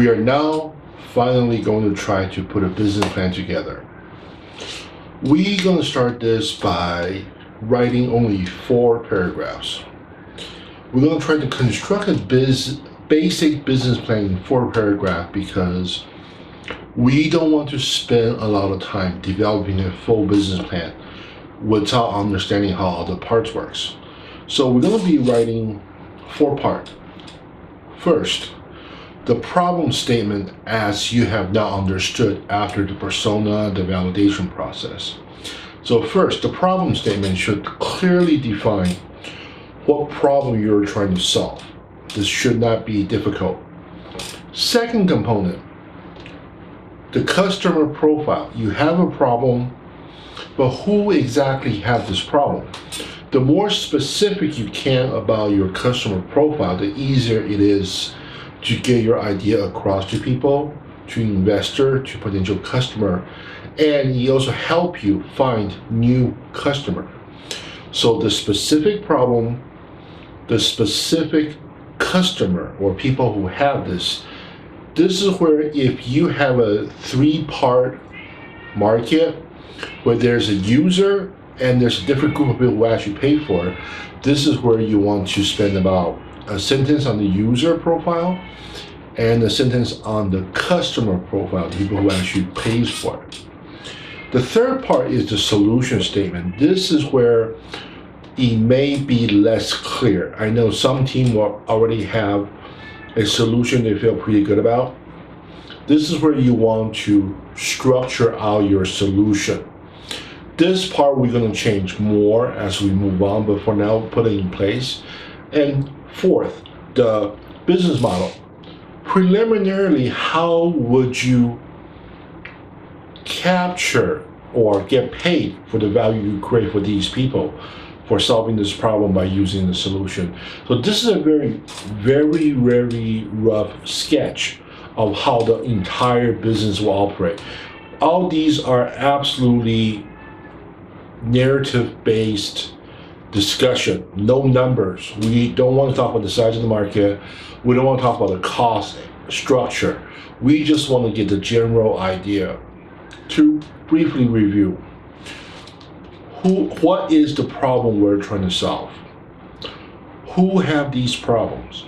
We are now finally going to try to put a business plan together. We're going to start this by writing only 4 paragraphs. We're going to try to construct a basic business plan in 4 paragraphs because we don't want to spend a lot of time developing a full business plan without understanding how all the parts works. So we're going to be writing 4 parts. First, the problem statement as you have now understood after the persona, the validation process. So first, the problem statement should clearly define what problem you're trying to solve. This should not be difficult. Second component, the customer profile. You have a problem, but who exactly has this problem? The more specific you can about your customer profile, the easier it is to get your idea across to people, to investor, to potential customer, and it also help you find new customer. So the specific problem, the specific customer or people who have this is where if you have a 3-part market where there's a user and there's a different group of people who actually pay for it, this is where you want to spend about a sentence on the user profile and a sentence on the customer profile, the people who actually pays for it. The third part is the solution statement. This is where it may be less clear. I know some team will already have a solution they feel pretty good about. This is where you want to structure out your solution. This part we're going to change more as we move on, but for now, put it in place. And fourth, the business model. Preliminarily, how would you capture or get paid for the value you create for these people for solving this problem by using the solution? So this is a very rough sketch of how the entire business will operate. All these are absolutely narrative-based discussion, no numbers. We don't want to talk about the size of the market. We don't want to talk about the cost structure. We just want to get the general idea. To briefly review, what is the problem we're trying to solve? Who have these problems?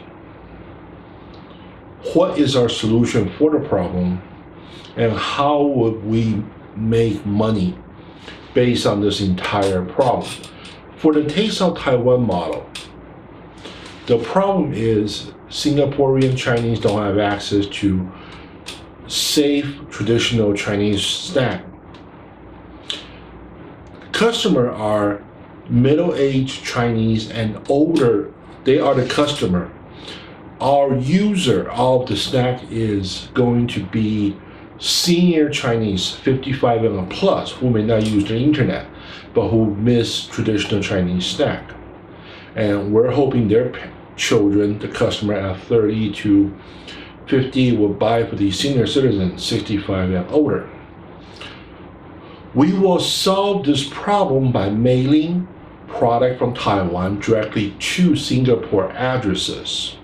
What is our solution for the problem? And how would we make money based on this entire problem? For the Taste of Taiwan model, the problem is Singaporean Chinese don't have access to safe traditional Chinese snack. Customer are middle-aged Chinese and older. They are the customer. Our user of the snack is going to be senior Chinese, 55 and plus, who may not use the internet, but who miss traditional Chinese snack. And we're hoping their children, the customer at 30 to 50, will buy for the senior citizens, 65 and older. We will solve this problem by mailing product from Taiwan directly to Singapore addresses.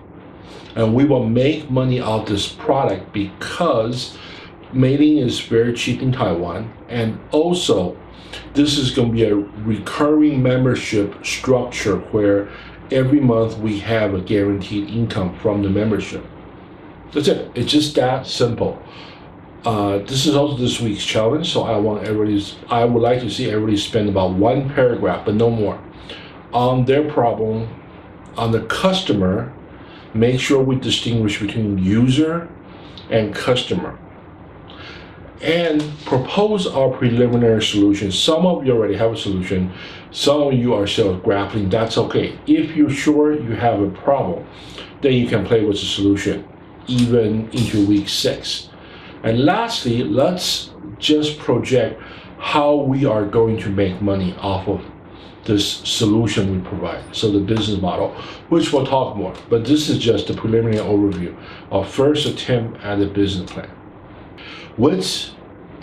And we will make money out of this product because mailing is very cheap in Taiwan, and also this is going to be a recurring membership structure where every month we have a guaranteed income from the membership. That's it. It's just that simple. This is also this week's challenge, so I would like to see everybody spend about 1 paragraph, but no more, on their problem, on the customer. Make sure we distinguish between user and customer, and propose our preliminary solution. Some of you already have a solution. Some of you are still grappling. That's okay. If you're sure you have a problem, then you can play with the solution even into week 6. And lastly, let's just project how we are going to make money off of this solution we provide. So the business model, which we'll talk more, but this is just a preliminary overview of first attempt at a business plan. With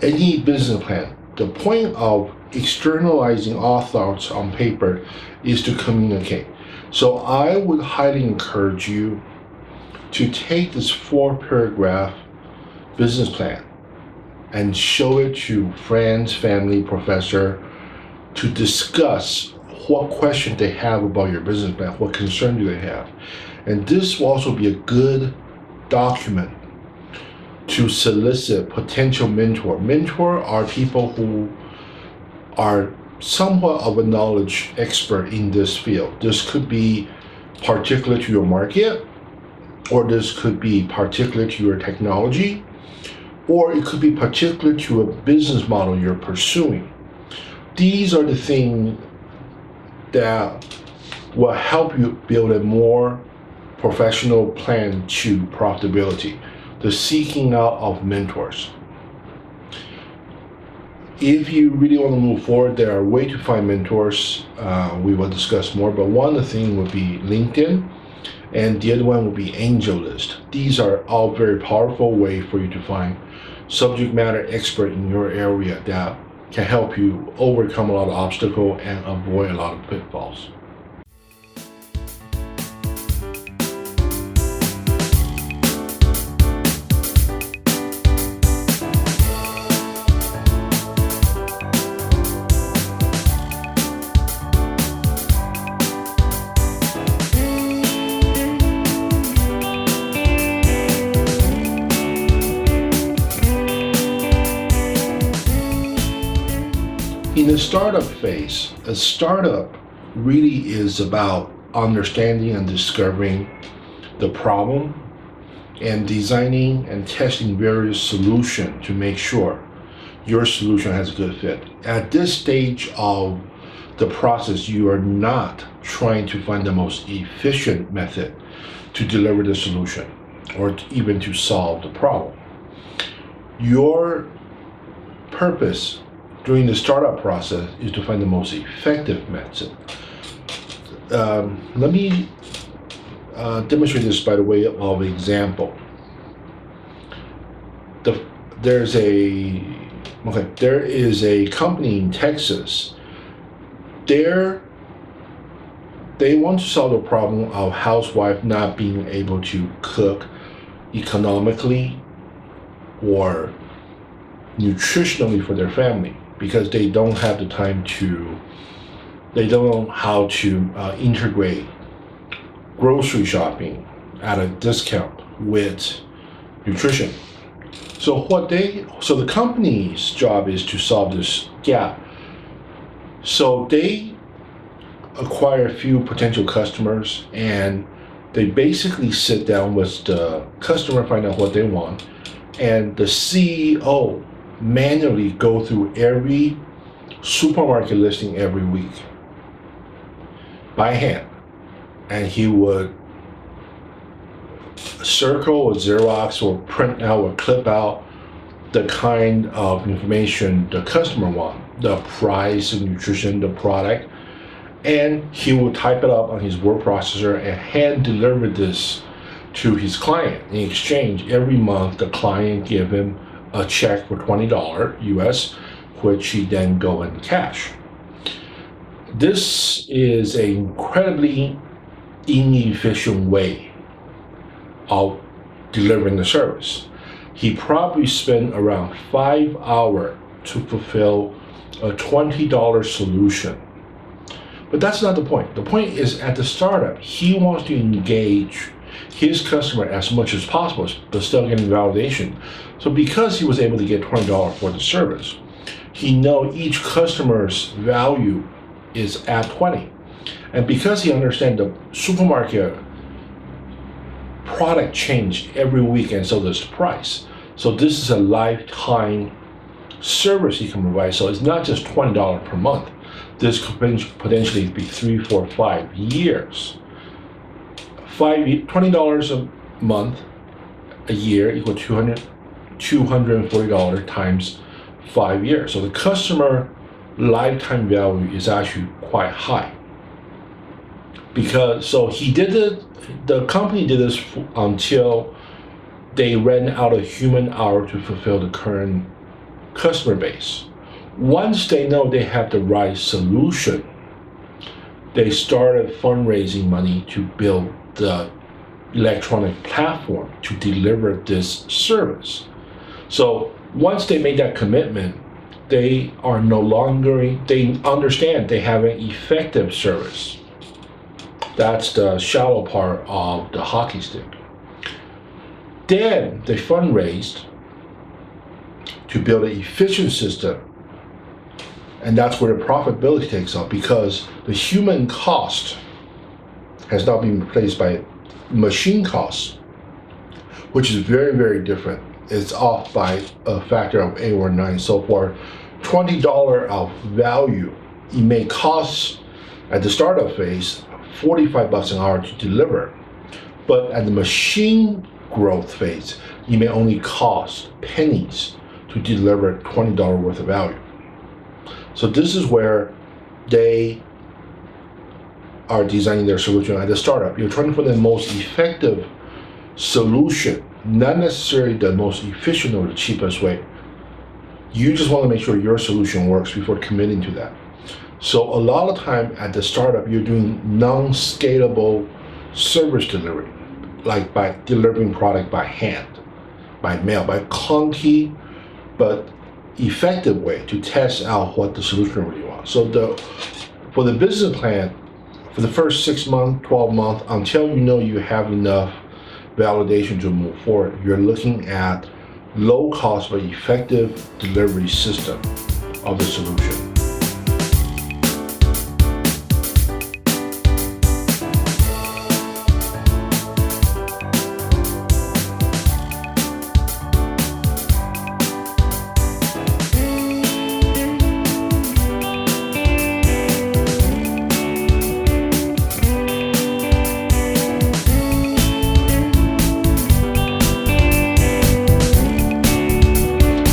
any business plan, the point of externalizing all thoughts on paper is to communicate. So I would highly encourage you to take this 4-paragraph business plan and show it to friends, family, professor to discuss what question they have about your business plan, what concern do they have. And this will also be a good document to solicit potential mentor. Mentor are people who are somewhat of a knowledge expert in this field. This could be particular to your market, or this could be particular to your technology, or it could be particular to a business model you're pursuing. These are the things that will help you build a more professional plan to profitability, the seeking out of mentors. If you really want to move forward, there are ways to find mentors. We will discuss more, but one of the things would be LinkedIn, and the other one would be AngelList. These are all very powerful ways for you to find subject matter expert in your area that can help you overcome a lot of obstacles and avoid a lot of pitfalls. In the startup phase, a startup really is about understanding and discovering the problem and designing and testing various solutions to make sure your solution has a good fit. At this stage of the process, you are not trying to find the most efficient method to deliver the solution or even to solve the problem. Your purpose during the startup process is to find the most effective method. Let me demonstrate this by the way of example. There is a company in Texas. They want to solve the problem of housewife not being able to cook economically or nutritionally for their family, because they don't have the time they don't know how to integrate grocery shopping at a discount with nutrition. So the company's job is to solve this gap. So they acquire a few potential customers, and they basically sit down with the customer, find out what they want, and the CEO manually go through every supermarket listing every week by hand, and he would circle or Xerox or print out or clip out the kind of information the customer wants, the price, the nutrition, the product, and he will type it up on his word processor and hand deliver this to his client. In exchange, every month the client give him a check for $20 US, which he then go in cash. This is an incredibly inefficient way of delivering the service. He probably spent around 5 hours to fulfill a $20 solution. But that's not the point. The point is, at the startup, he wants to engage his customer as much as possible, but still getting validation. So because he was able to get $20 for the service, he knows each customer's value is at 20. And because he understands the supermarket product change every week, and so does the price. So this is a lifetime service he can provide. So it's not just $20 per month. This could potentially be 3, 4, 5 years. $20 a month, a year equal $240 times 5 years. So the customer lifetime value is actually quite high. The company did this until they ran out of human hour to fulfill the current customer base. Once they know they have the right solution, they started fundraising money to build the electronic platform to deliver this service. So once they make that commitment, they are no longer, they understand they have an effective service. That's the shallow part of the hockey stick. Then they fundraised to build an efficient system. And that's where the profitability takes off, because the human cost has now been replaced by machine costs, which is very, very different. It's off by a factor of 8 or 9. So for $20 of value, it may cost at the startup phase $45 an hour to deliver. But at the machine growth phase, it may only cost pennies to deliver $20 worth of value. So this is where they are designing their solution at the startup. You're trying to find the most effective solution, not necessarily the most efficient or the cheapest way. You just want to make sure your solution works before committing to that. So a lot of time at the startup, you're doing non-scalable service delivery, like by delivering product by hand, by mail, by clunky but effective way to test out what the solution really wants. So for the business plan, for the first 6 months, 12 months, until you know you have enough validation to move forward, you're looking at low cost but effective delivery system of the solution.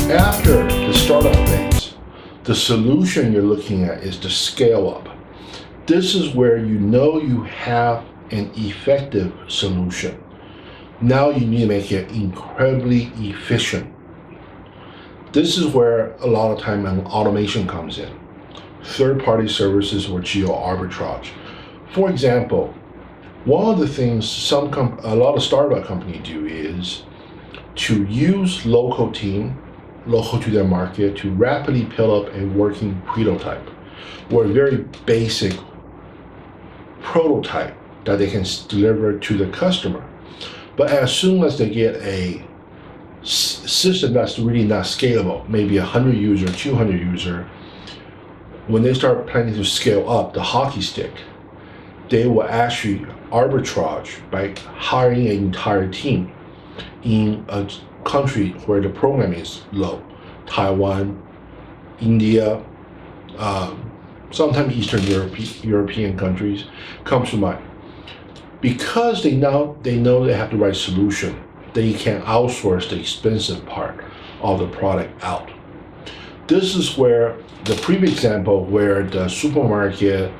After the startup phase, the solution you're looking at is the scale up. This is where you know you have an effective solution. Now you need to make it incredibly efficient. This is where a lot of time automation comes in. Third-party services or geo arbitrage. For example, one of the things a lot of startup companies do is to use local to their market, to rapidly build up a working prototype, or a very basic prototype that they can deliver to the customer. But as soon as they get a system that's really not scalable, maybe 100 user, 200 user, when they start planning to scale up the hockey stick, they will actually arbitrage by hiring an entire team in a country where the programming is low. Taiwan, India, sometimes Eastern European countries comes to mind. Because they know they have the right solution, they can outsource the expensive part of the product out. This is where the previous example, where the supermarket,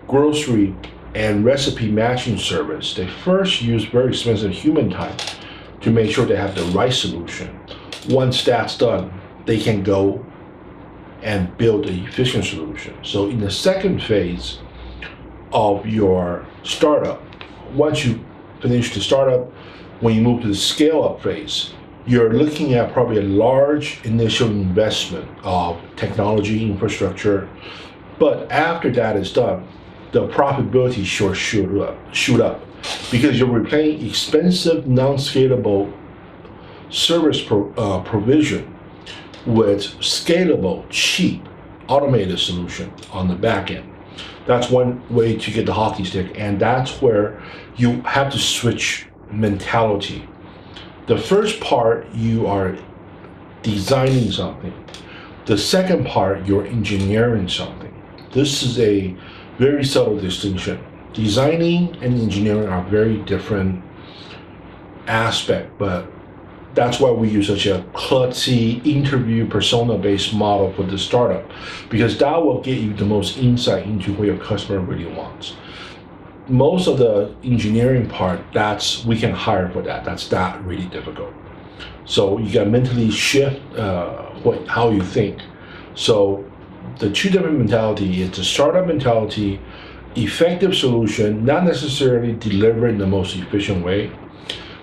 grocery, and recipe matching service, they first use very expensive human time to make sure they have the right solution. Once that's done, they can go and build an efficient solution. So in the second phase of your startup, once you finish the startup, when you move to the scale-up phase, you're looking at probably a large initial investment of technology infrastructure. But after that is done, the profitability shoot up because you're replacing expensive, non-scalable service provision with scalable, cheap, automated solution on the back end. That's one way to get the hockey stick, and that's where you have to switch mentality. The first part, you are designing something. The second part, you're engineering something. This is a very subtle distinction. Designing and engineering are very different aspects, but that's why we use such a klutzy interview persona-based model for the startup, because that will get you the most insight into what your customer really wants. Most of the engineering part, we can hire for that. That's not really difficult. So you got to mentally shift how you think. So the two different mentality is the startup mentality, effective solution, not necessarily delivered in the most efficient way,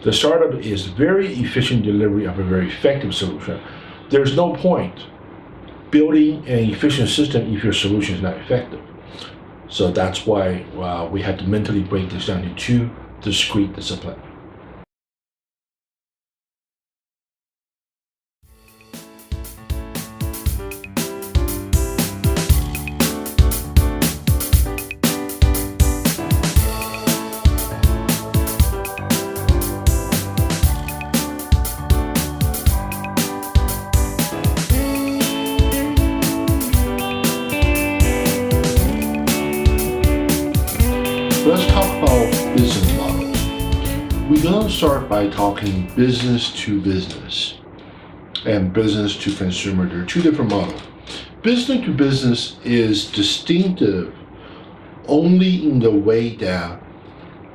The startup is very efficient delivery of a very effective solution. There's no point building an efficient system if your solution is not effective. So that's why we had to mentally break this down into two discrete disciplines. Let's talk about business models. We're going to start by talking business to business and business to consumer. There are two different models. Business to business is distinctive only in the way that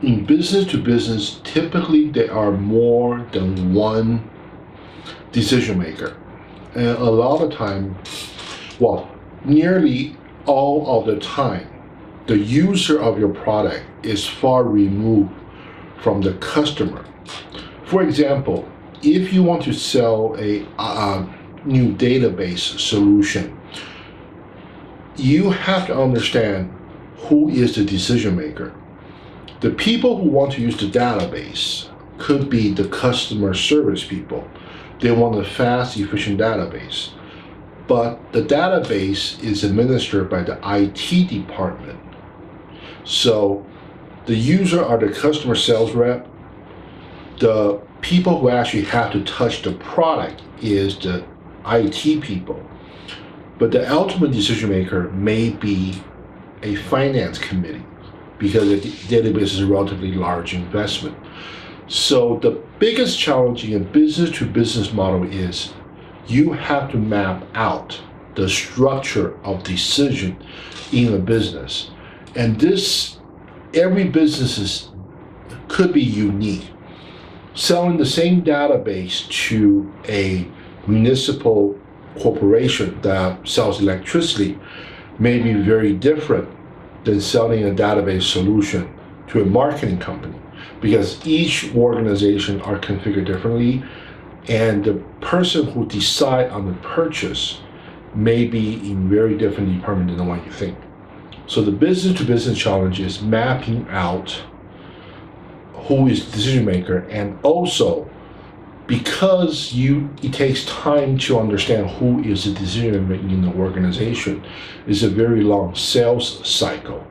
in business to business, typically there are more than one decision maker. And a lot of time, nearly all of the time, the user of your product is far removed from the customer. For example, if you want to sell a new database solution, you have to understand who is the decision maker. The people who want to use the database could be the customer service people. They want a fast, efficient database. But the database is administered by the IT department. So the user are the customer sales rep. The people who actually have to touch the product is the IT people. But the ultimate decision maker may be a finance committee because the database is a relatively large investment. So the biggest challenge in a business to business model is you have to map out the structure of decision in a business. And this, every business could be unique. Selling the same database to a municipal corporation that sells electricity may be very different than selling a database solution to a marketing company, because each organization are configured differently, and the person who decide on the purchase may be in very different department than the one you think. So the business to business challenge is mapping out who is the decision maker, and also because it takes time to understand who is the decision maker in the organization, it's a very long sales cycle.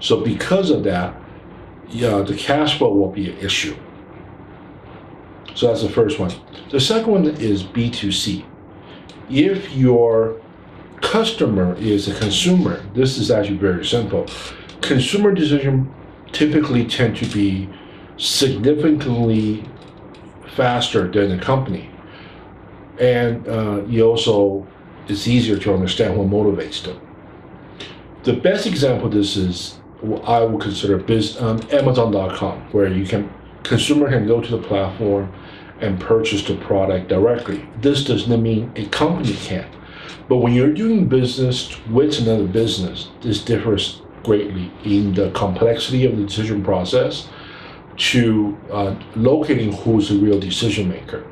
So because of that, the cash flow will be an issue. So that's the first one. The second one is B2C. If your customer is a consumer, this is actually very simple. Consumer decision typically tend to be significantly faster than the company. And it's easier to understand what motivates them. The best example of this is what I would consider Amazon.com, where consumer can go to the platform and purchase the product directly. This does not mean a company can't. But when you're doing business with another business, this differs greatly in the complexity of the decision process to locating who's the real decision maker.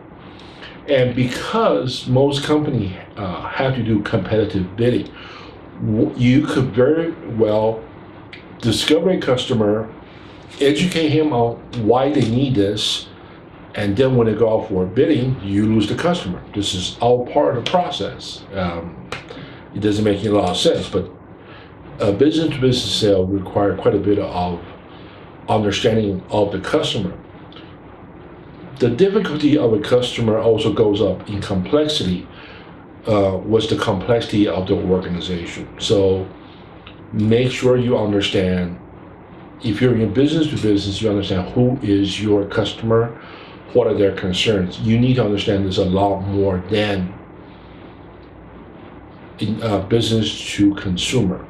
And because most companies have to do competitive bidding, you could very well discover a customer, educate him on why they need this, and then when they go out for bidding, you lose the customer. This is all part of the process. It doesn't make a lot of sense, but a business-to-business sale requires quite a bit of understanding of the customer. The difficulty of a customer also goes up in complexity with the complexity of the organization. So make sure you understand, if you're in business to business, you understand who is your customer, what are their concerns. You need to understand this a lot more than in business to consumer.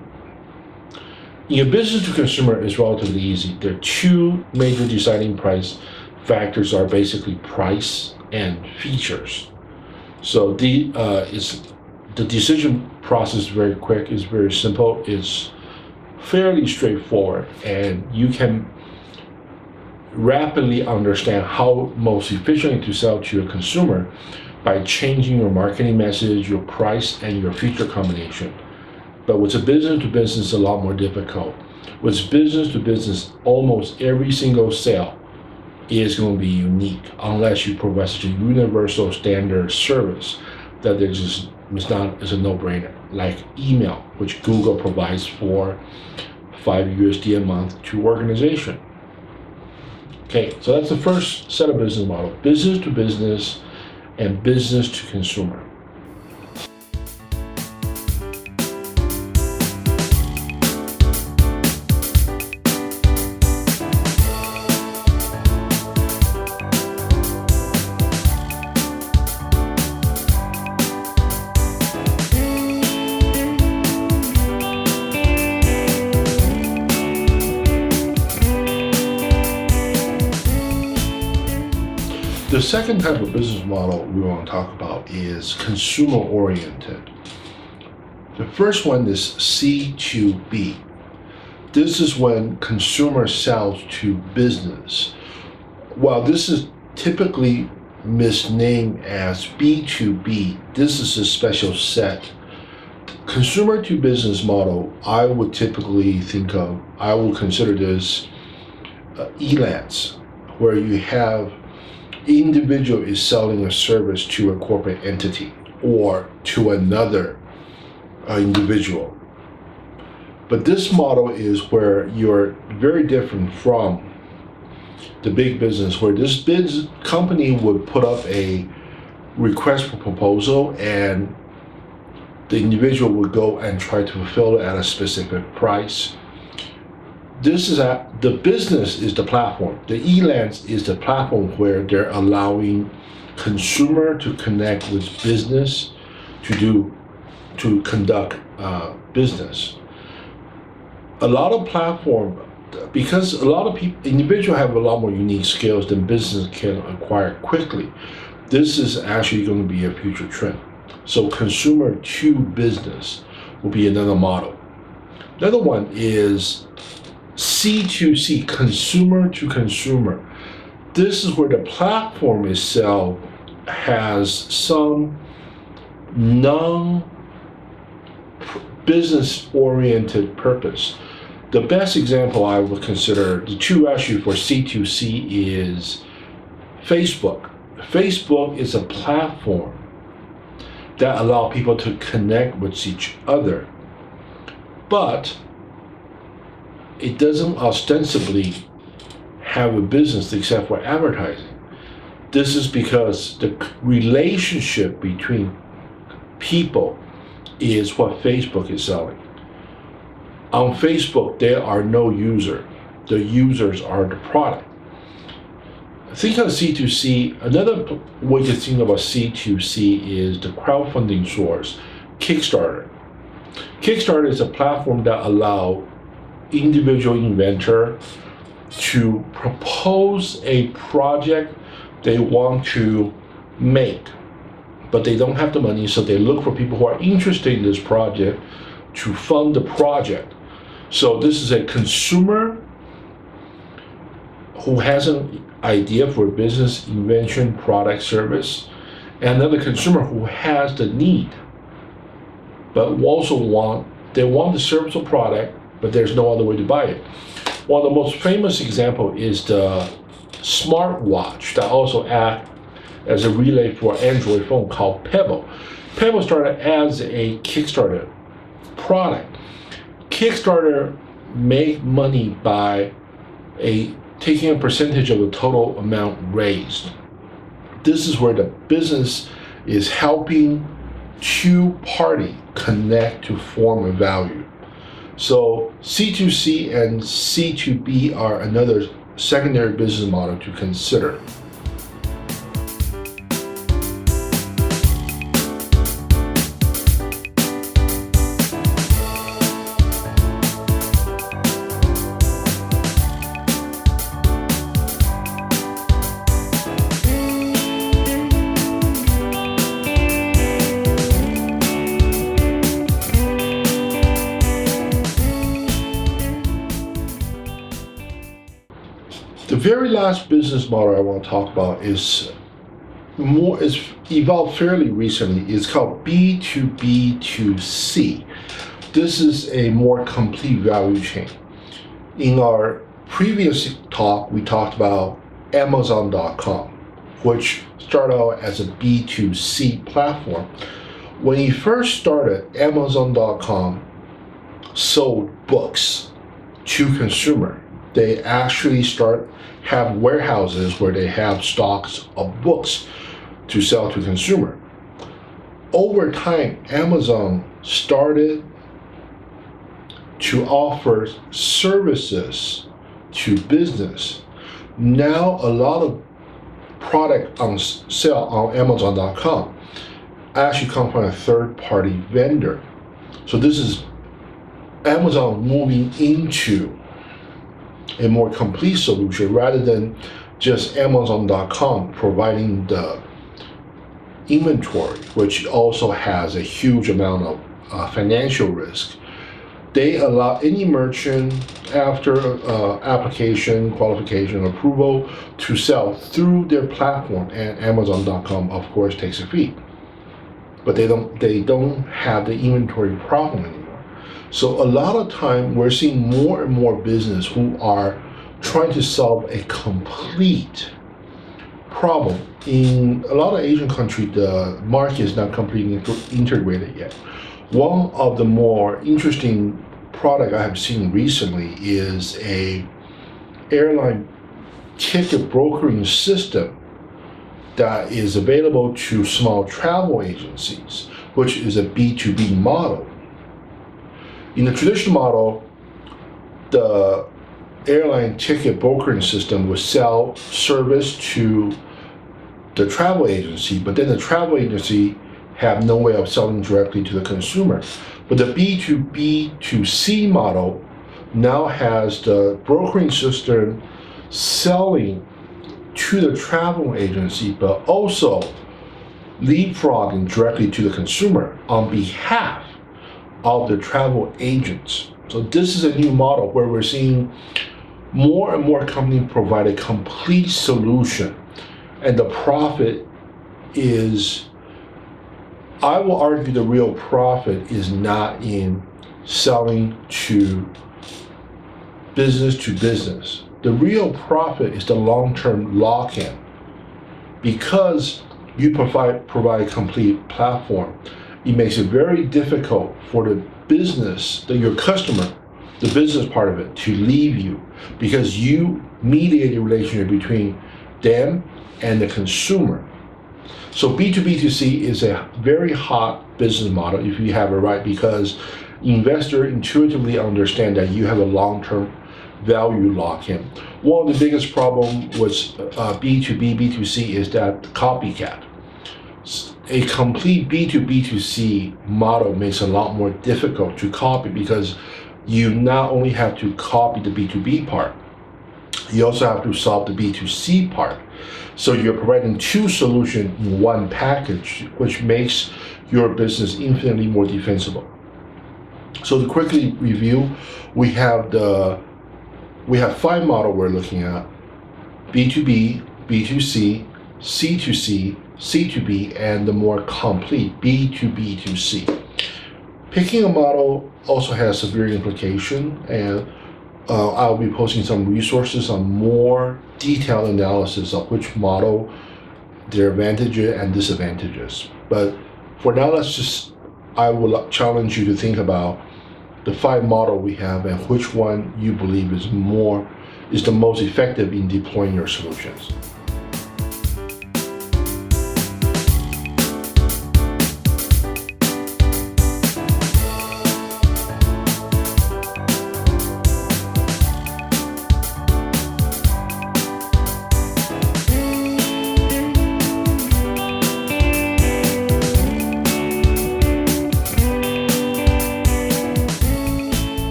In a business to consumer, it's relatively easy. There are two major deciding price factors are basically price and features. So the decision process is very quick, it's very simple, it's fairly straightforward, and you can rapidly understand how most efficiently to sell to your consumer by changing your marketing message, your price, and your feature combination. But with a business to business, it's a lot more difficult. With business to business, almost every single sale is going to be unique unless you provide such a universal standard service that it's a no-brainer. Like email, which Google provides for $5 a month to organization. Okay, so that's the first set of business model: business to business and business to consumer. The second type of business model we want to talk about is consumer oriented. The first one is C2B. This is when consumer sells to business. While this is typically misnamed as B2B, this is a special set. Consumer to business model, I would consider this ELANs, where you have individual is selling a service to a corporate entity or to another individual. But this model is where you're very different from the big business, where this big company would put up a request for proposal and the individual would go and try to fulfill it at a specific price. The business is the platform. The ELANs is the platform where they're allowing consumer to connect with business to conduct business. A lot of platform, because a lot of individuals have a lot more unique skills than business can acquire quickly. This is actually going to be a future trend. So consumer to business will be another model. Another one is C2C, consumer to consumer. This is where the platform itself has some non-business oriented purpose. The best example I would consider, the two actually for C2C, is Facebook. Facebook is a platform that allows people to connect with each other, but it doesn't ostensibly have a business except for advertising. This is because the relationship between people is what Facebook is selling. On Facebook, there are no users. The users are the product. Think of C2C. Another way to think about C2C is the crowdfunding source, Kickstarter. Kickstarter is a platform that allows individual inventor to propose a project they want to make, but they don't have the money, so they look for people who are interested in this project to fund the project. So this is a consumer who has an idea for a business, invention, product, service, and another consumer who has the need, but also want the service or product, but there's no other way to buy it. One of the most famous example is the smartwatch that also acts as a relay for Android phone called Pebble. Pebble started as a Kickstarter product. Kickstarter made money by taking a percentage of the total amount raised. This is where the business is helping two parties connect to form a value. So C2C and C2B are another secondary business model to consider. The very last business model I want to talk about is evolved fairly recently. It's called B2B2C. This is a more complete value chain. In our previous talk, we talked about Amazon.com, which started out as a B2C platform. When he first started, Amazon.com sold books to consumer. They actually have warehouses where they have stocks of books to sell to consumer. Over time, Amazon started to offer services to business. Now a lot of product on sale on Amazon.com actually come from a third-party vendor. So this is Amazon moving into a more complete solution rather than just Amazon.com providing the inventory, which also has a huge amount of financial risk. They allow any merchant after application, qualification, approval to sell through their platform, and Amazon.com of course takes a fee. But they don't have the inventory problem anymore. So a lot of time we're seeing more and more business who are trying to solve a complete problem. In a lot of Asian countries, the market is not completely integrated yet. One of the more interesting product I have seen recently is a airline ticket brokering system that is available to small travel agencies, which is a B2B model. In the traditional model, the airline ticket brokering system would sell service to the travel agency, but then the travel agency have no way of selling directly to the consumer. But the B2B2C model now has the brokering system selling to the travel agency, but also leapfrogging directly to the consumer on behalf of the travel agents. So this is a new model where we're seeing more and more companies provide a complete solution, and the profit is, I will argue the real profit is not in selling to business. The real profit is the long-term lock-in. Because you provide a complete platform, it makes it very difficult for the business, your customer, the business part of it, to leave you, because you mediate a relationship between them and the consumer. So B2B2C is a very hot business model if you have it right, because investors intuitively understand that you have a long-term value lock-in. One of the biggest problems with B2B, B2C is that copycat. A complete B2B2C model makes it a lot more difficult to copy, because you not only have to copy the B2B part, you also have to solve the B2C part. So you're providing two solutions in one package, which makes your business infinitely more defensible. So to quickly review, we have 5 models we're looking at: B2B, B2C, C2C, C2B, and the more complete B2B2C. Picking a model also has severe implication, and I'll be posting some resources on more detailed analysis of which model, their advantages and disadvantages. But for now, I will challenge you to think about the 5 models we have and which one you believe is the most effective in deploying your solutions.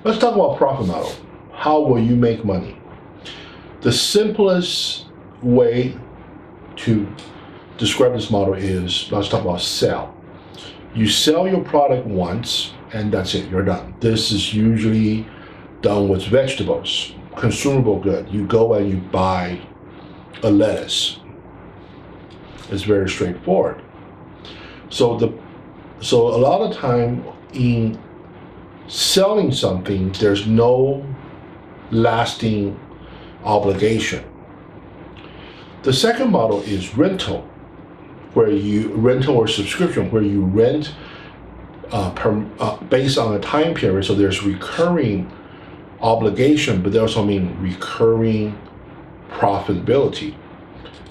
Let's talk about profit model. How will you make money? The simplest way to describe this model is, let's talk about sell. You sell your product once and that's it, you're done. This is usually done with vegetables, consumable good. You go and you buy a lettuce. It's very straightforward. So a lot of time in selling something, there's no lasting obligation. The second model is rental, rental or subscription, where you rent based on a time period. So there's recurring obligation, but they also mean recurring profitability.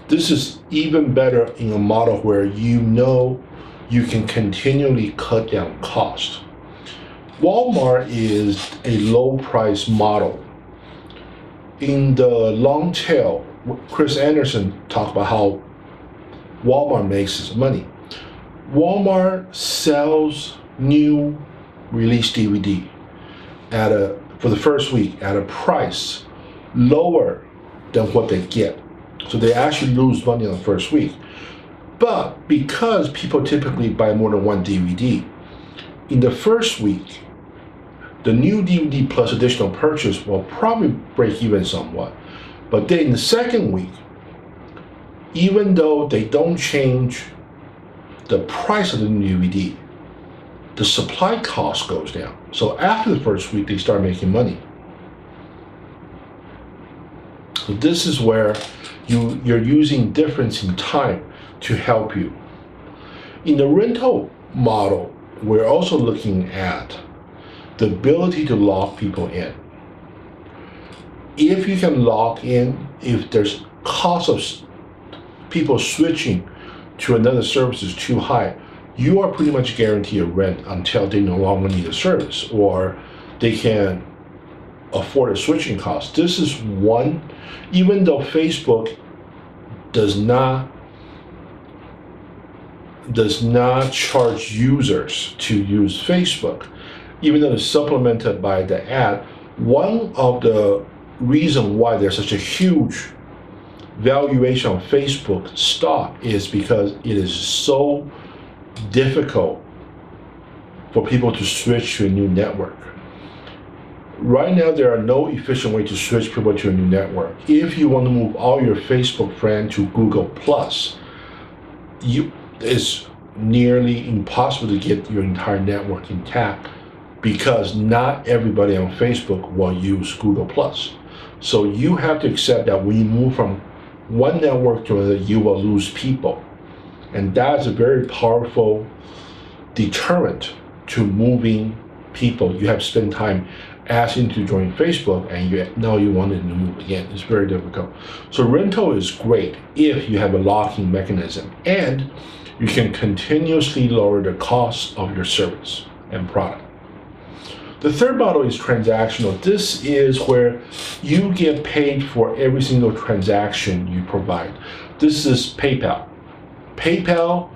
This is even better in a model where you know you can continually cut down cost. Walmart is a low price model. In the long tail, Chris Anderson talked about how Walmart makes its money. Walmart sells new release DVD for the first week at a price lower than what they get. So they actually lose money on the first week. But because people typically buy more than one DVD, in the first week, the new DVD plus additional purchase will probably break even somewhat. But then in the second week, even though they don't change the price of the new DVD, the supply cost goes down. So after the first week, they start making money. So this is where you're using difference in time to help you. In the rental model, we're also looking at the ability to lock people in. If you can lock in, if there's cost of people switching to another service is too high, you are pretty much guaranteed a rent until they no longer need a service or they can afford a switching cost. This is one, even though Facebook does not charge users to use Facebook, even though it's supplemented by the ad. One of the reasons why there's such a huge valuation of Facebook stock is because it is so difficult for people to switch to a new network. Right now, there are no efficient way to switch people to a new network. If you want to move all your Facebook friends to Google Plus, it's nearly impossible to get your entire network intact because not everybody on Facebook will use Google Plus. So you have to accept that when you move from one network to another, you will lose people. And that is a very powerful deterrent to moving people. You have spent time asking to join Facebook and now you wanted to move again. It's very difficult. So rental is great if you have a locking mechanism and you can continuously lower the cost of your service and product. The third model is transactional. This is where you get paid for every single transaction you provide. This is PayPal. PayPal,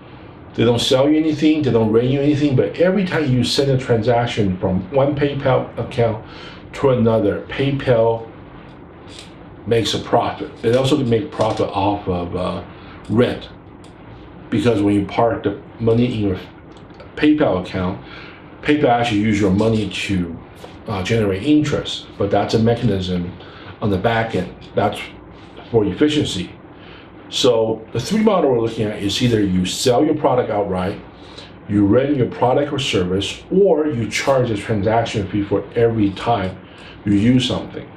they don't sell you anything, they don't rent you anything, but every time you send a transaction from one PayPal account to another, PayPal makes a profit. They also make profit off of rent, because when you park the money in your PayPal account, PayPal actually use your money to generate interest, but that's a mechanism on the back end. That's for efficiency. So the three model we're looking at is either you sell your product outright, you rent your product or service, or you charge a transaction fee for every time you use something.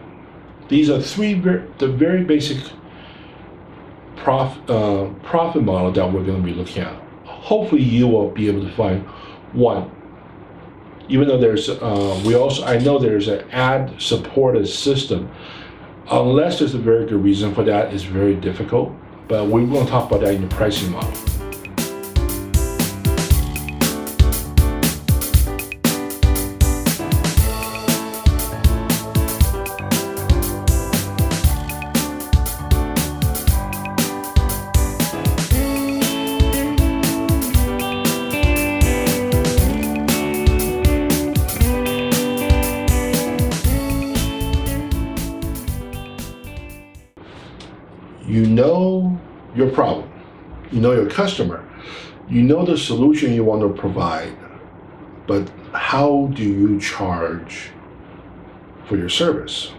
These are the very basic profit model that we're going to be looking at. Hopefully you will be able to find one. Even though there's, I know there's an ad supported system. Unless there's a very good reason for that, it's very difficult. But we're going to talk about that in the pricing model. You know your problem, you know your customer, you know the solution you want to provide, but how do you charge for your service.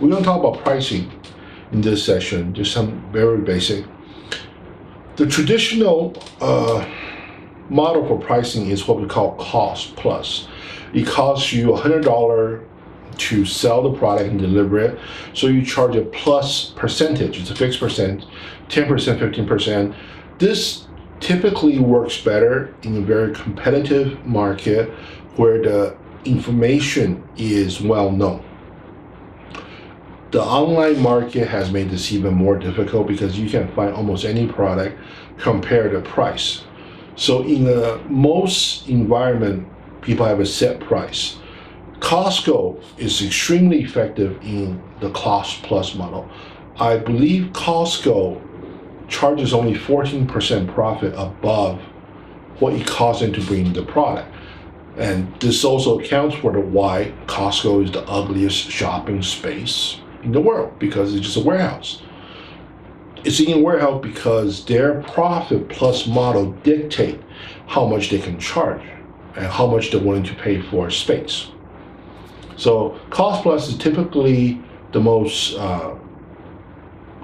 We're going to talk about pricing in this session, just some very basic. The traditional model for pricing is what we call cost plus. It costs you $100 to sell the product and deliver it, so you charge a plus percentage. It's a fixed percent, 10%, 15%. This typically works better in a very competitive market where the information is well known. The online market has made this even more difficult because you can find almost any product, compare the price. So in most environment, people have a set price. Costco is extremely effective in the cost plus model. I believe Costco charges only 14% profit above what it costs them to bring the product. And this also accounts for why Costco is the ugliest shopping space in the world, because it's just a warehouse. It's in a warehouse because their profit plus model dictate how much they can charge and how much they're willing to pay for space. So cost plus is typically the most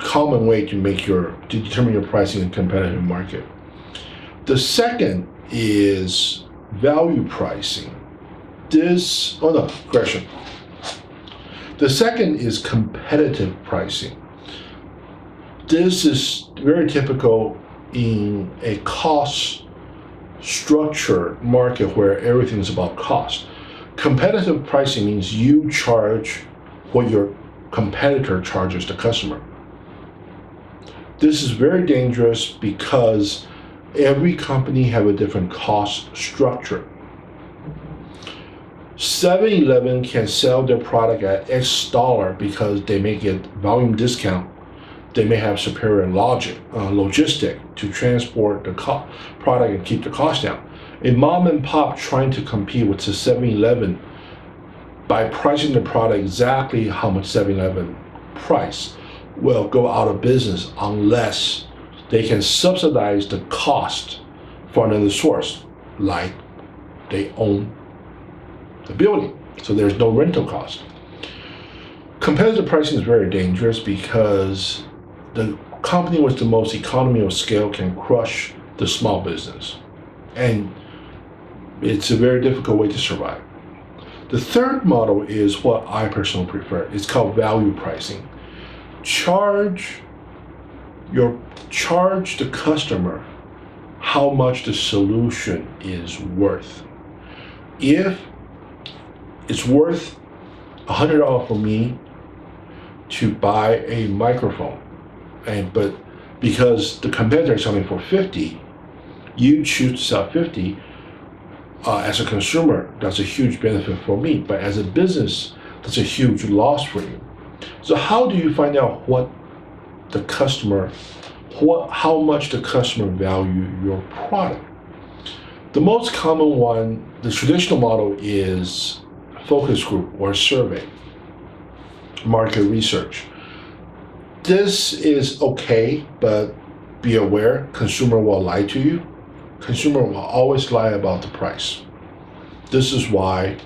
common way to determine your pricing in a competitive market. The second is value pricing. The second is competitive pricing. This is very typical in a cost structure market where everything's about cost. Competitive pricing means you charge what your competitor charges the customer. This is very dangerous because every company have a different cost structure. 7-Eleven can sell their product at X dollar because they may get volume discount. They may have superior logistic to transport the product and keep the cost down. A mom and pop trying to compete with the 7-Eleven by pricing the product exactly how much 7-Eleven price will go out of business unless they can subsidize the cost for another source, like they own the building, so there's no rental cost. Competitive pricing is very dangerous because the company with the most economy of scale can crush the small business, and it's a very difficult way to survive. The third model is what I personally prefer. It's called value pricing. Charge the customer how much the solution is worth. If it's worth $100 for me to buy a microphone, but because the competitor is selling for $50, you choose to sell $50. As a consumer, that's a huge benefit for me, but as a business, that's a huge loss for you. So how do you find out how much the customer value your product? The most common one, the traditional model, is focus group or survey, market research. This is okay, but be aware, consumer will lie to you. Consumer will always lie about the price. This is why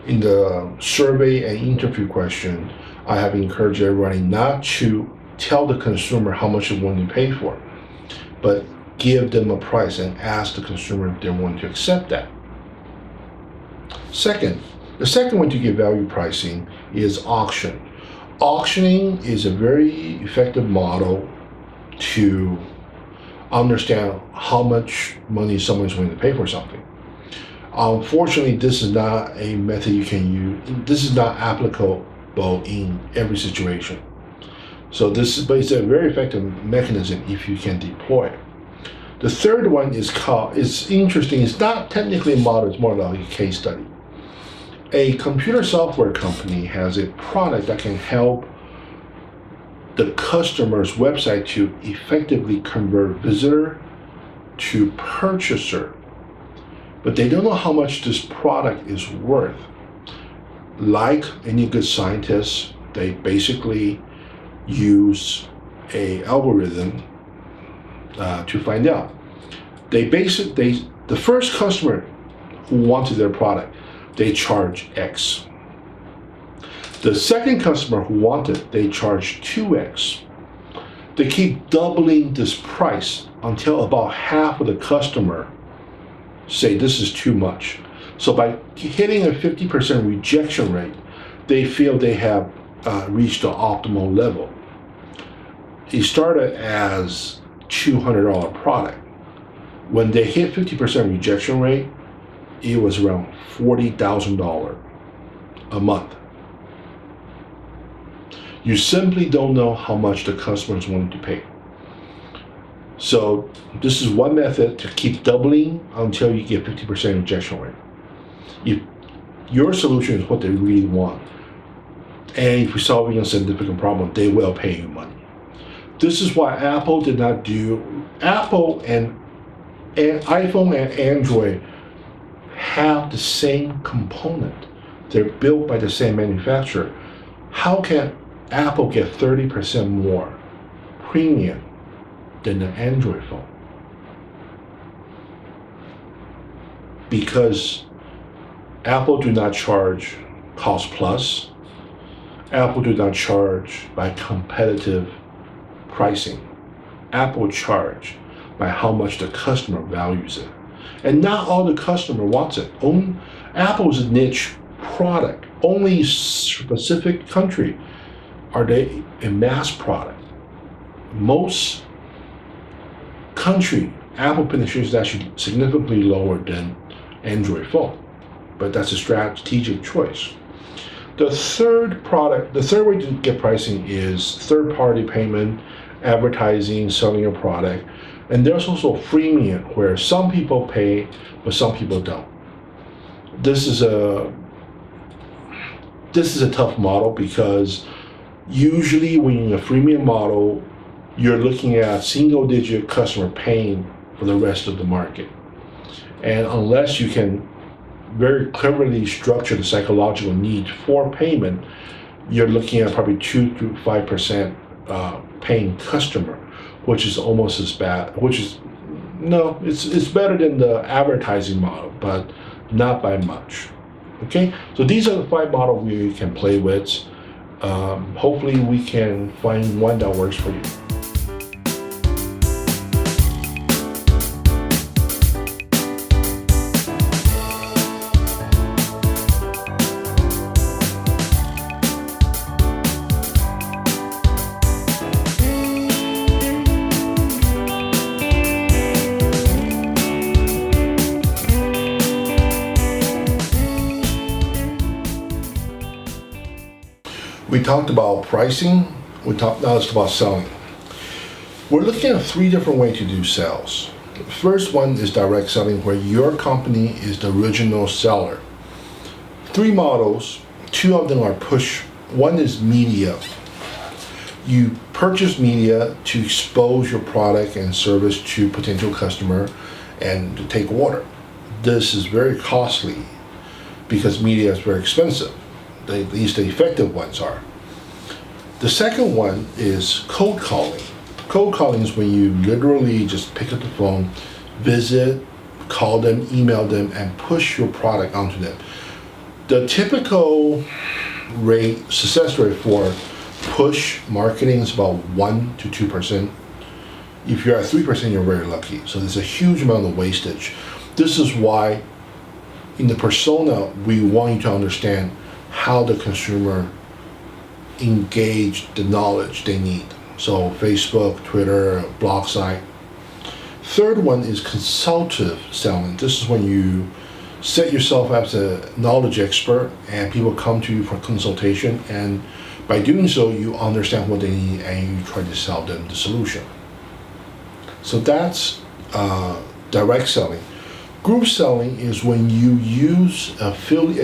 in the survey and interview question, I have encouraged everybody not to tell the consumer how much they're willing to pay for, but give them a price and ask the consumer if they're willing to accept that. The second way to get value pricing is auction. Auctioning is a very effective model to understand how much money someone's willing to pay for something. Unfortunately, this is not a method you can use. This is not applicable in every situation. But it's a very effective mechanism if you can deploy it. The third one is interesting. It's not technically a model, it's more like a case study. A computer software company has a product that can help the customer's website to effectively convert visitor to purchaser, but they don't know how much this product is worth. Like any good scientist, they basically use an algorithm to find out. The first customer who wanted their product, they charge X. The second customer who wanted, they charge 2x. They keep doubling this price until about half of the customer say this is too much. So by hitting a 50% rejection rate, they feel they have reached the optimal level. It started as $200 product. When they hit 50% rejection rate, it was around $40,000 a month. You simply don't know how much the customer is willing to pay. So this is one method to keep doubling until you get 50% rejection rate. If your solution is what they really want, and if you're solving a significant problem, they will pay you money. This is why Apple did not do, Apple and iPhone and Android have the same component. They're built by the same manufacturer. How can Apple get 30% more premium than an Android phone? Because Apple do not charge cost plus. Apple do not charge by competitive pricing. Apple charge by how much the customer values it. And not all the customer wants it. Apple is a niche product. Only specific country are they a mass product. Most country, Apple penetration is actually significantly lower than Android phone, but that's a strategic choice. The third way to get pricing is third-party payment, advertising, selling a product, and there's also freemium where some people pay, but some people don't. This is a tough model because usually when you're in a freemium model, you're looking at single-digit customer paying for the rest of the market. And unless you can very cleverly structure the psychological need for payment, you're looking at probably 2 to 5% paying customer, which is almost as bad, it's better than the advertising model, but not by much. Okay, so these are the 5 models we can play with. Hopefully we can find one that works for you. We talked about pricing, now it's about selling. We're looking at 3 different ways to do sales. The first one is direct selling, where your company is the original seller. 3 models, 2 of them are push. One is media. You purchase media to expose your product and service to potential customer and to take order. This is very costly because media is very expensive. At least the effective ones are. The second one is cold calling. Cold calling is when you literally just pick up the phone, visit, call them, email them, and push your product onto them. The typical success rate for push marketing is about 1 to 2%. If you're at 3%, you're very lucky. So there's a huge amount of wastage. This is why in the persona, we want you to understand how the consumer engage the knowledge they need. So Facebook, Twitter, blog site. Third one is consultative selling. This is when you set yourself as a knowledge expert and people come to you for consultation, and by doing so you understand what they need and you try to sell them the solution. So that's direct selling. Group selling is when you use a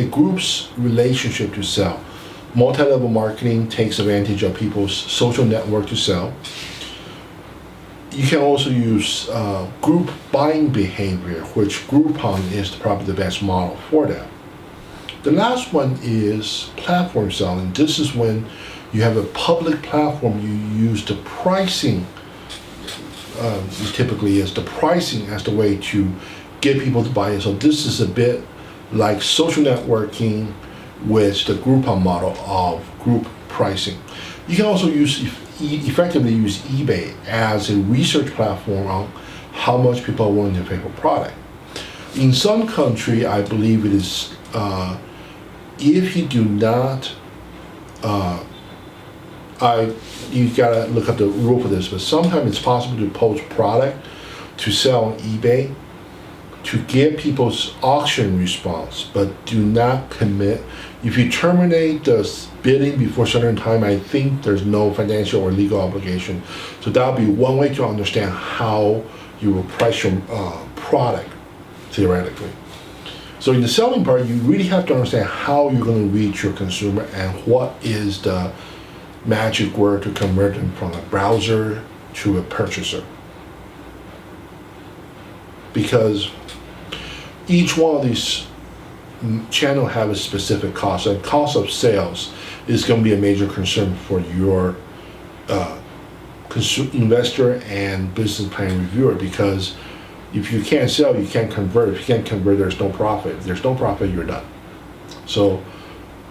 group's relationship to sell. Multi-level marketing takes advantage of people's social network to sell. You can also use group buying behavior, which Groupon is probably the best model for that. The last one is platform selling. This is when you have a public platform, you use the pricing, typically is the pricing as the way to get people to buy it. So this is a bit like social networking. with the Groupon model of group pricing. You can also effectively use eBay as a research platform on how much people are willing to pay for product. In some country, I believe it is, if you do not, you gotta look up the rule for this, but sometimes it's possible to post product to sell on eBay to get people's auction response, but do not commit. If you terminate the bidding before a certain time, I think there's no financial or legal obligation. So that would be one way to understand how you will price your product, theoretically. So in the selling part, you really have to understand how you're going to reach your consumer and what is the magic word to convert them from a browser to a purchaser. Because each one of these channels have a specific cost, and cost of sales is going to be a major concern for your investor and business plan reviewer, because if you can't sell, you can't convert. If you can't convert, there's no profit. If there's no profit, you're done. So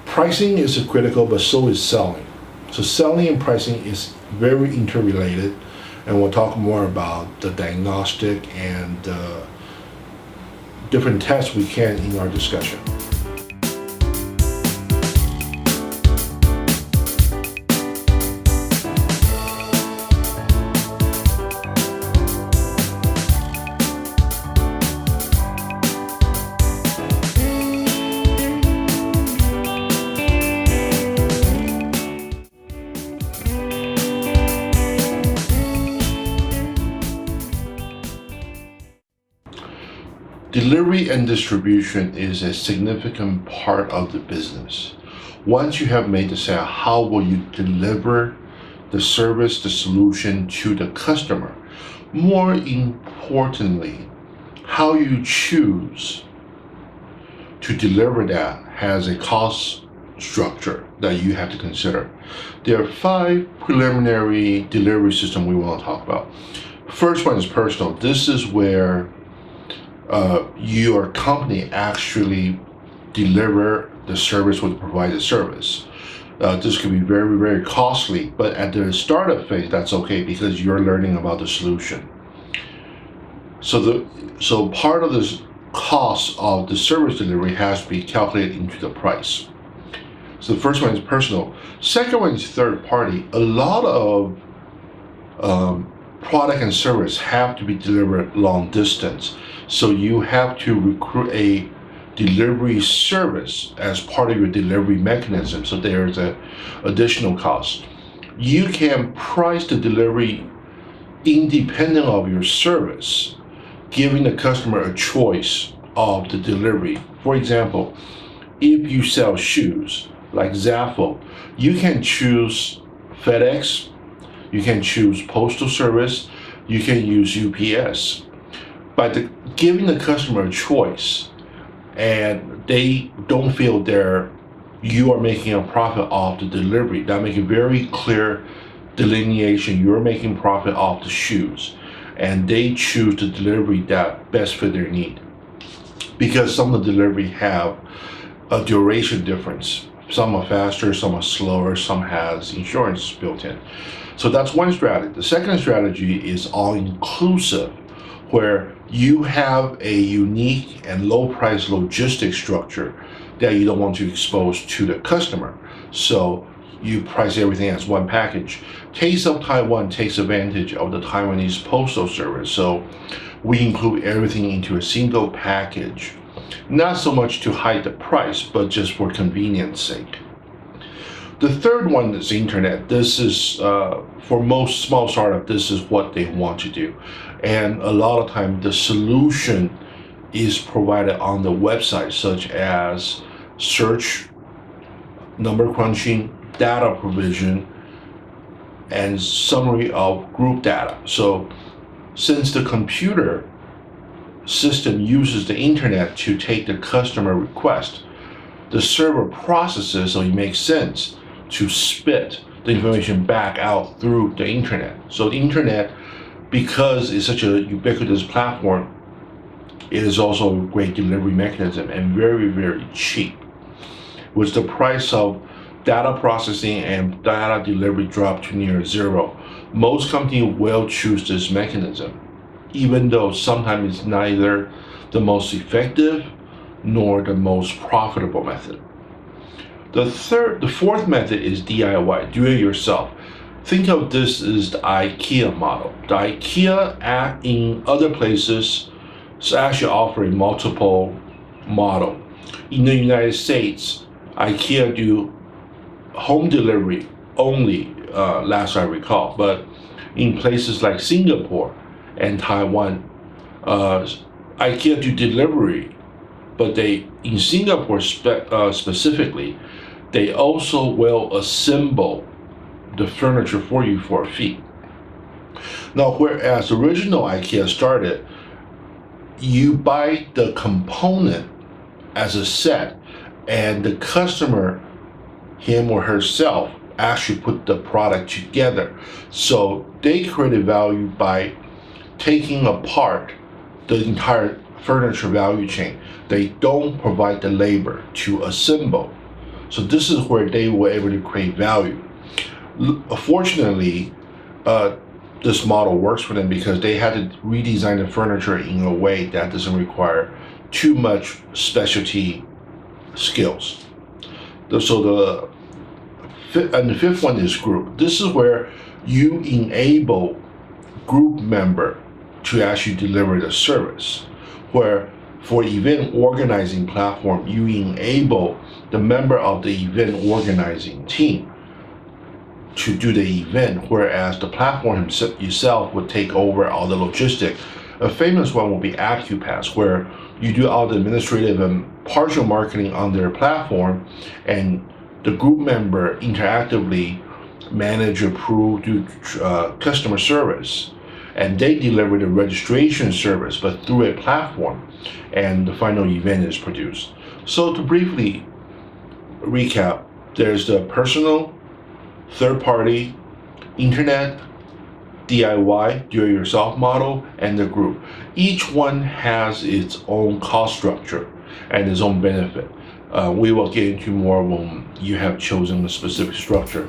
pricing is critical, but so is selling. So selling and pricing is very interrelated, and we'll talk more about the diagnostic and different tests we can in our discussion. Delivery and distribution is a significant part of the business. Once you have made the sale, how will you deliver the service, the solution to the customer? More importantly, how you choose to deliver that has a cost structure that you have to consider. There are 5 preliminary delivery systems we want to talk about. First one is personal. This is where your company actually deliver the service or provide the service. This could be very, very costly, but at the startup phase, that's okay because you're learning about the solution. So part of this cost of the service delivery has to be calculated into the price. So the first one is personal. Second one is third party. A lot of product and service have to be delivered long distance. So you have to recruit a delivery service as part of your delivery mechanism. So there's an additional cost. You can price the delivery independent of your service, giving the customer a choice of the delivery. For example, if you sell shoes like Zaffo, you can choose FedEx, you can choose Postal Service, you can use UPS. By giving the customer a choice, and they don't feel you are making a profit off the delivery, that makes a very clear delineation. You're making profit off the shoes, and they choose the delivery that best fit their need. Because some of the delivery have a duration difference. Some are faster, some are slower, some has insurance built in. So that's one strategy. The second strategy is all-inclusive, where you have a unique and low-price logistics structure that you don't want to expose to the customer. So you price everything as one package. Taste of Taiwan takes advantage of the Taiwanese postal service. So we include everything into a single package. Not so much to hide the price, but just for convenience sake. The third one is internet. This is, for most small startups, this is what they want to do. And a lot of time the solution is provided on the website, such as search, number crunching, data provision, and summary of group data. So since the computer system uses the internet to take the customer request, the server processes, so it makes sense to spit the information back out through the internet. So the internet, because it's such a ubiquitous platform, it is also a great delivery mechanism and very, very cheap. with the price of data processing and data delivery drop to near zero, most companies will choose this mechanism, even though sometimes it's neither the most effective nor the most profitable method. The fourth method is DIY, do it yourself. Think of this as the IKEA model. The IKEA in other places is actually offering multiple model. In the United States, IKEA do home delivery only, last I recall, but in places like Singapore and Taiwan, IKEA do delivery, but in Singapore specifically, they also will assemble the furniture for you for a fee. Now, whereas original IKEA started, you buy the component as a set, and the customer, him or herself, actually put the product together. So they created value by taking apart the entire furniture value chain. They don't provide the labor to assemble. So this is where they were able to create value. Fortunately, this model works for them because they had to redesign the furniture in a way that doesn't require too much specialty skills. So the fifth one is group. This is where you enable group member to actually deliver the service, where for event organizing platform, you enable the member of the event organizing team to do the event, whereas the platform itself would take over all the logistics. A famous one will be AccuPass, where you do all the administrative and partial marketing on their platform, and the group member interactively manage, approve, do customer service, and they deliver the registration service, but through a platform, and the final event is produced. So to briefly recap, there's the personal, third-party, internet, DIY, do-it-yourself model, and the group. Each one has its own cost structure and its own benefit. We will get into more when you have chosen a specific structure.